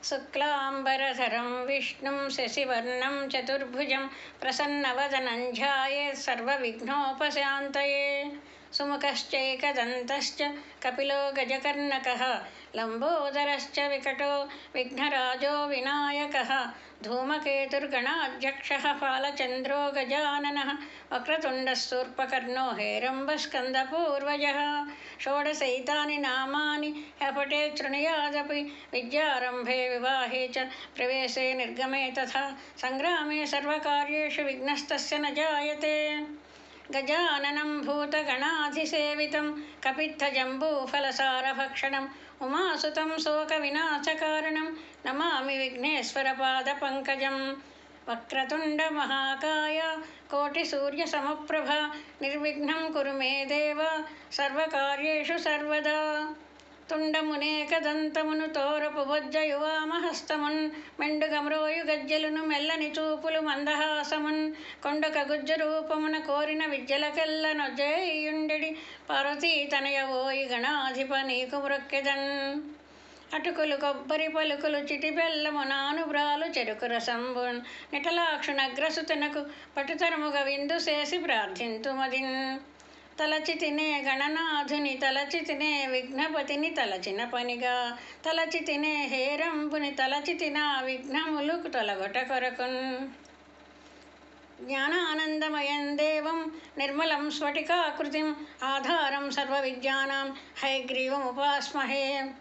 शुक्लाम्बरधरं विष्णुं शशिवर्णं चतुर्भुजं प्रसन्नवदनं ध्यायेत् सर्वविघ्नोपशान्तये। सुमुखश्चैकदन्तश्च कपिलो गजकर्णकः लम्बोदरश्च विकटो विघ्नराजो विनायकः धूमकेतुर्गणाध्यक्षः फालचन्द्रो गजाननः वक्रतुण्डः शूर्पकर्णो हेरम्बस्कन्दपूर्वजः। षोडशैतानि नामानि ह्यपठेत् शृणुयादपि विद्यारम्भे विवाहे च प्रवेशे निर्गमे तथा सङ्ग्रामे सर्वकार्येषु विघ्नस्तस्य न जायते। गजाननं भूतगणाधिसेवितं कपित्थजम्बूफलसारभक्षणम् उमासुतं शोकविनाशकारणं नमामि विघ्नेश्वरपादपङ्कजं। वक्रतुण्डमहाकाय कोटिसूर्यसमप्रभा निर्विघ्नं कुरु मे देव सर्वकार्येषु सर्वदा। తుండమునేకదంతమును తోరపు బొజ్జయువామహస్తమున్ మెండుగమ్రోయు గజ్జెలును మెల్లని చూపులు మందహాసమున్ కొండక గుజ్జ రూపమున కోరిన విద్యలకెల్ల నొజ్జేయుండెడి పార్వతీ తనయవోయి గణాధిప నీకు మ్రొక్కెదన్. అటుకులు కొబ్బరి పలుకులు చిటి బెల్లము నానుబ్రాలు చెరుకు రసంబున్ నిటలాక్షునగ్రసుతనకు పటుతరముగ విందు చేసి ప్రార్థింతుమదిన్. తలచితినే గణనాథుని తలచితినే విఘ్నపతిని తలచిన పనిగా తలచితినే హేరంబుని తలచితిన విఘ్నములు తొలగొట కొరకున్. జ్ఞానానందమయం దేవం నిర్మలం స్ఫటికాకృతిం ఆధారం సర్వవిద్యానాం హయగ్రీవముపాస్మహే.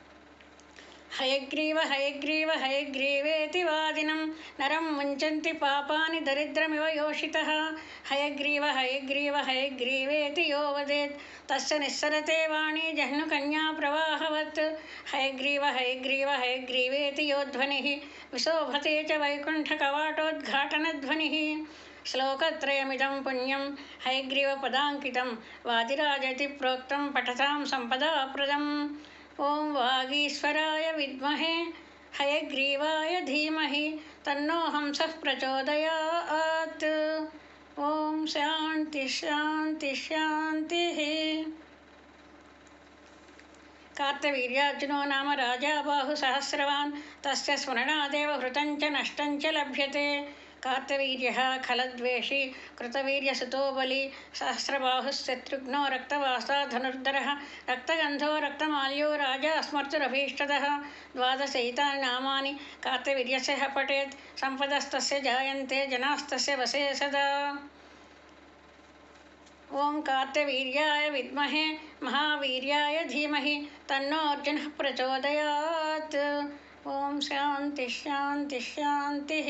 హయగ్రీవ హయగ్రీవ హయగ్రీవేతి వాదినం నరం ముంచంతి పాపాని దరిద్రమివ యోషితః. హయగ్రీవ హయగ్రీవ హయగ్రీవేతి యో వదేత్ తస్య నిస్సరతే వాణీ జహ్నుకన్యా ప్రవాహవత్. హయగ్రీవ హయగ్రీవ హయగ్రీవేతి యో ధ్వనిః విశోభతే చ వైకుంఠకవాటోద్ఘాటనధ్వనిః. శ్లోకత్రయమిదం పుణ్యం హయగ్రీవపదాంకితం వాదిరాజతి ప్రోక్తం పఠతాం సంపదాప్రదం. ఓం వాగీశ్వరాయ విద్మహే హయగ్రీవాయ ధీమహి తన్నో హంసః ప్రచోదయాత్. ఓం శాంతి శాంతి శాంతి. కార్తవీర్యార్జునో నామ రాజా బాహు సహస్రవాన్ తస్య స్మరణాదేవ హృతం చ నష్టం చ లభ్యతే. కార్తవీర్యః ఖలద్వేషీ కృతవీర్యసుతో బలి సహస్రబాహుశత్రుఘ్నో రక్తవాసా ధనుర్ధరः రక్తగంధో రక్తమాల్యో రాజా స్మర్తురభీష్టదः. ద్వాదశైతాని నామాని కార్తవీర్యస్య పఠేత్ సంపదస్తస్య జాయంతే జనాస్తస్య వశే సదా. ఓం కార్తవీర్యాయ విద్మహే మహావీర్యాయ ధీమహి తన్నో అర్జునః ప్రచోదయాత్. ఓం శాంతి శాంతి శాంతి.